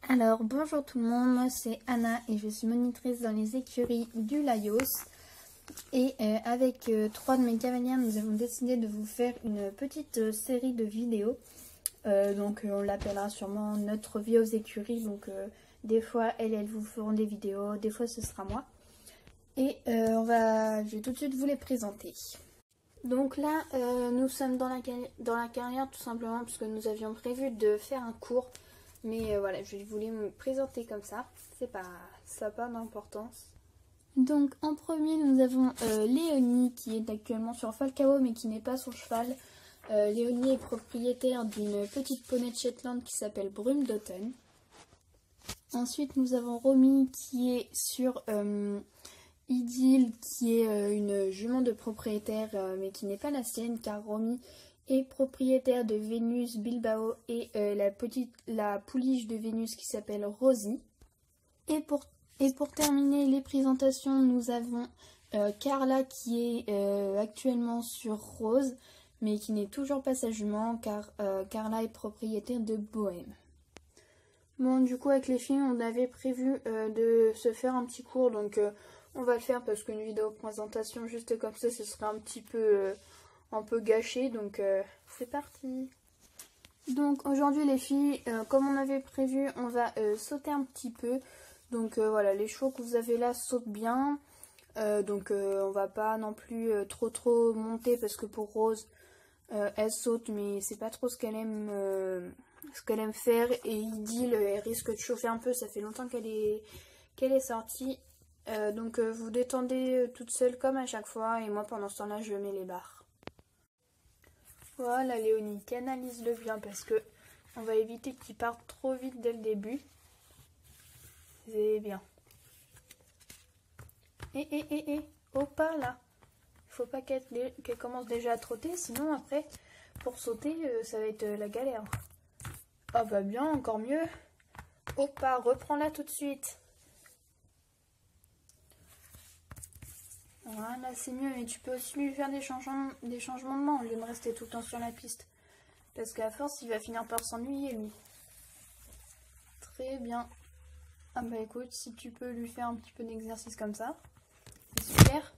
Alors bonjour tout le monde, moi c'est Anna et je suis monitrice dans les écuries du Laios. Et avec trois de mes cavalières, nous avons décidé de vous faire une petite série de vidéos. Donc on l'appellera sûrement notre vie aux écuries. Donc des fois elles vous feront des vidéos, des fois ce sera moi. Et je vais tout de suite vous les présenter. Donc là nous sommes dans la carrière tout simplement parce que nous avions prévu de faire un cours. Mais voilà, je voulais me présenter comme ça. Ça n'a pas d'importance. Donc en premier, nous avons Léonie qui est actuellement sur Falcao mais qui n'est pas son cheval. Léonie est propriétaire d'une petite poney de Shetland qui s'appelle Brume d'automne. Ensuite, nous avons Romy qui est sur Idylle qui est une jument de propriétaire mais qui n'est pas la sienne car Romy est propriétaire de Vénus Bilbao et la pouliche de Vénus qui s'appelle Rosie. Et pour terminer les présentations, nous avons Carla qui est actuellement sur Rose, mais qui n'est toujours pas sa jument car Carla est propriétaire de Bohème. Bon, du coup avec les filles, on avait prévu de se faire un petit cours, donc on va le faire parce qu'une vidéo présentation juste comme ça, ce serait un peu gâché, donc c'est parti. Donc aujourd'hui les filles, comme on avait prévu, on va sauter un petit peu. Donc voilà, les chevaux que vous avez là sautent bien. On va pas non plus trop monter parce que pour Rose, elle saute mais c'est pas trop ce qu'elle aime faire. Et Idylle, elle risque de chauffer un peu, ça fait longtemps qu'elle est sortie. Vous détendez toute seule comme à chaque fois et moi pendant ce temps-là je mets les barres. Voilà Léonie, canalise-le bien parce que on va éviter qu'il parte trop vite dès le début. C'est bien. Oh pas là. Il faut pas qu'elle commence déjà à trotter, sinon après pour sauter ça va être la galère. Ah bah bien, encore mieux. Oh pas, reprends-la tout de suite. Voilà, c'est mieux, mais tu peux aussi lui faire des changements de main au lieu de rester tout le temps sur la piste. Parce qu'à force, il va finir par s'ennuyer, lui. Très bien. Ah bah écoute, si tu peux lui faire un petit peu d'exercice comme ça, c'est super.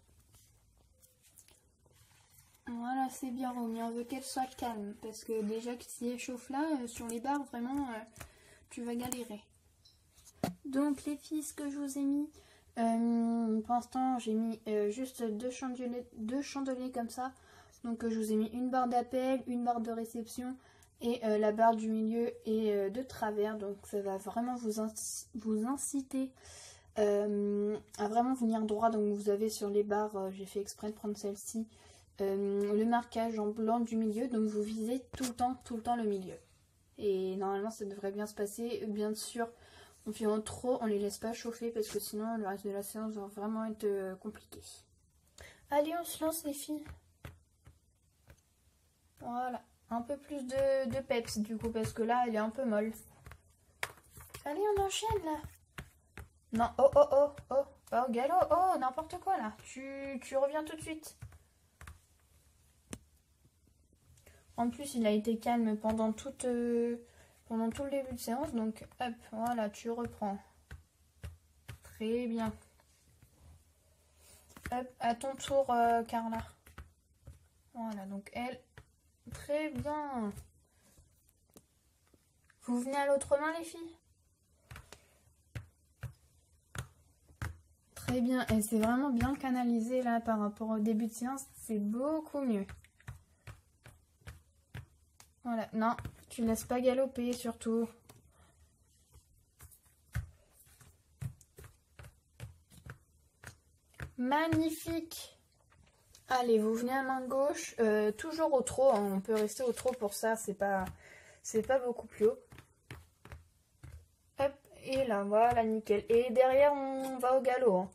Voilà, c'est bien Romy, on veut qu'elle soit calme. Parce que déjà que si elle chauffe là, sur les barres, vraiment, tu vas galérer. Donc les filles, ce que je vous ai mis... pour l'instant j'ai mis juste deux chandeliers comme ça, donc je vous ai mis une barre d'appel, une barre de réception et la barre du milieu et de travers, donc ça va vraiment vous inciter à vraiment venir droit. Donc vous avez sur les barres, j'ai fait exprès de prendre celle-ci, le marquage en blanc du milieu, donc vous visez tout le temps le milieu et normalement ça devrait bien se passer. Bien sûr, on fait en trop, on les laisse pas chauffer parce que sinon le reste de la séance va vraiment être compliqué. Allez, on se lance les filles. Voilà, un peu plus de peps du coup parce que là elle est un peu molle. Allez, on enchaîne là. Non, oh galop, oh n'importe quoi là. Tu reviens tout de suite. En plus il a été calme pendant tout le début de séance, donc hop, voilà, tu reprends. Très bien. Hop, à ton tour, Carla. Voilà, donc elle. Très bien. Vous venez à l'autre main, les filles? Très bien. Et c'est vraiment bien canalisé là par rapport au début de séance. C'est beaucoup mieux. Voilà. Non, tu laisses pas galoper surtout. Magnifique. Allez, vous venez à main gauche, toujours au trot, hein. On peut rester au trot pour ça, c'est pas beaucoup plus haut. Hop, et là, voilà, nickel. Et derrière, on va au galop, hein.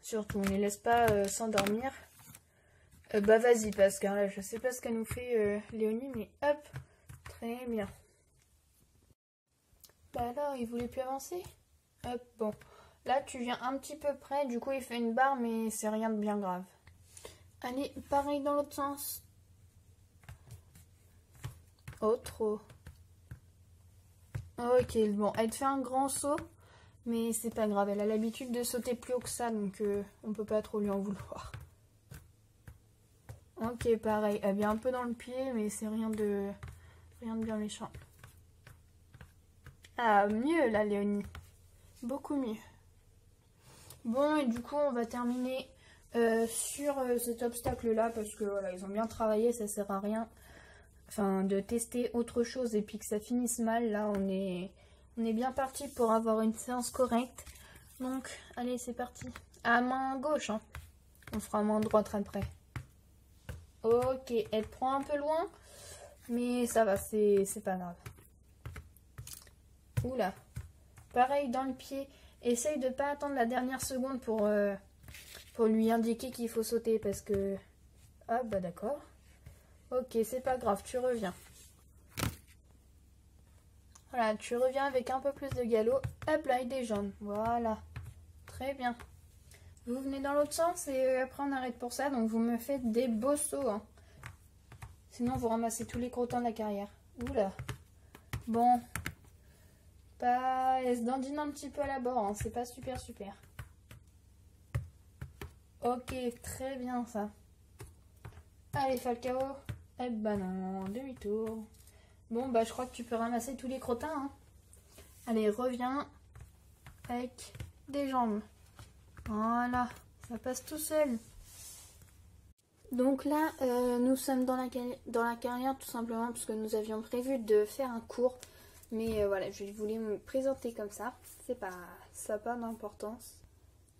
Surtout, on ne les laisse pas s'endormir. Bah vas-y, Pascal, je sais pas ce qu'elle nous fait, Léonie, mais hop, très bien. Bah alors, il voulait plus avancer? Hop, bon. Là, tu viens un petit peu près, du coup, il fait une barre, mais c'est rien de bien grave. Allez, pareil dans l'autre sens. Oh, trop. Ok, bon, elle te fait un grand saut, mais c'est pas grave, elle a l'habitude de sauter plus haut que ça, donc on peut pas trop lui en vouloir. Ok, pareil, elle vient un peu dans le pied, mais c'est rien de bien méchant. Ah, mieux là, Léonie. Beaucoup mieux. Bon, et du coup, on va terminer sur cet obstacle-là, parce que voilà, ils ont bien travaillé, ça sert à rien. Enfin, de tester autre chose et puis que ça finisse mal. Là, on est bien parti pour avoir une séance correcte. Donc, allez, c'est parti. À main gauche, hein. On fera main droite après. Ok, elle prend un peu loin, mais ça va, c'est pas grave. Oula. Pareil dans le pied. Essaye de pas attendre la dernière seconde pour lui indiquer qu'il faut sauter parce que... Ah bah d'accord. Ok, c'est pas grave, tu reviens. Voilà, tu reviens avec un peu plus de galop. Hop là, il déjambe. Voilà. Très bien. Vous venez dans l'autre sens et après on arrête pour ça. Donc vous me faites des beaux sauts. Hein. Sinon vous ramassez tous les crottins de la carrière. Oula. Bon. Elle se dandine un petit peu à la bord. Hein. C'est pas super. Ok, très bien ça. Allez, Falcao. Eh ben non, demi-tour. Bon, bah je crois que tu peux ramasser tous les crottins. Hein. Allez, reviens avec des jambes. Voilà, ça passe tout seul. Donc là, nous sommes dans la carrière tout simplement parce que nous avions prévu de faire un cours. Mais voilà, je voulais me présenter comme ça. Ça n'a pas d'importance.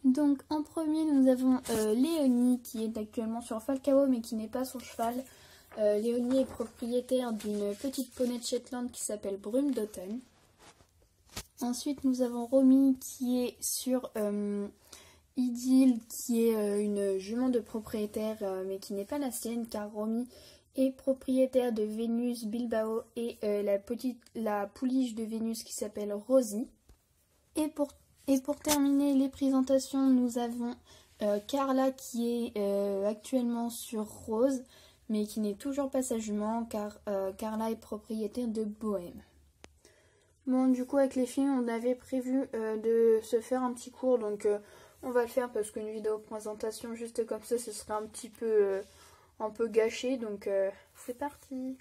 Donc en premier, nous avons Léonie qui est actuellement sur Falcao mais qui n'est pas son cheval. Léonie est propriétaire d'une petite poney de Shetland qui s'appelle Brume d'automne. Ensuite, nous avons Romy qui est sur Idylle, qui est une jument de propriétaire, mais qui n'est pas la sienne, car Romy est propriétaire de Vénus Bilbao et la pouliche de Vénus qui s'appelle Rosie. Et pour terminer les présentations, nous avons Carla qui est actuellement sur Rose, mais qui n'est toujours pas sa jument, car Carla est propriétaire de Bohème. Bon, du coup, avec les filles, on avait prévu de se faire un petit cours, donc on va le faire parce qu'une vidéo présentation juste comme ça, ce serait un peu gâché, donc c'est parti.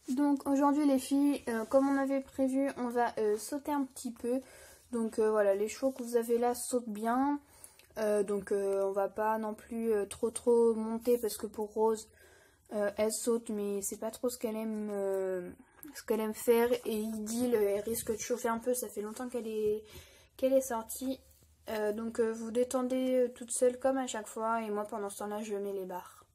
Donc aujourd'hui, les filles, comme on avait prévu, on va sauter un petit peu. Donc voilà, les chevaux que vous avez là sautent bien, donc on va pas non plus trop monter parce que pour Rose, elle saute, mais c'est pas trop ce qu'elle aime faire, et Idylle elle risque de chauffer un peu, ça fait longtemps qu'elle est sortie, donc vous détendez toute seule comme à chaque fois, et moi pendant ce temps là je mets les barres.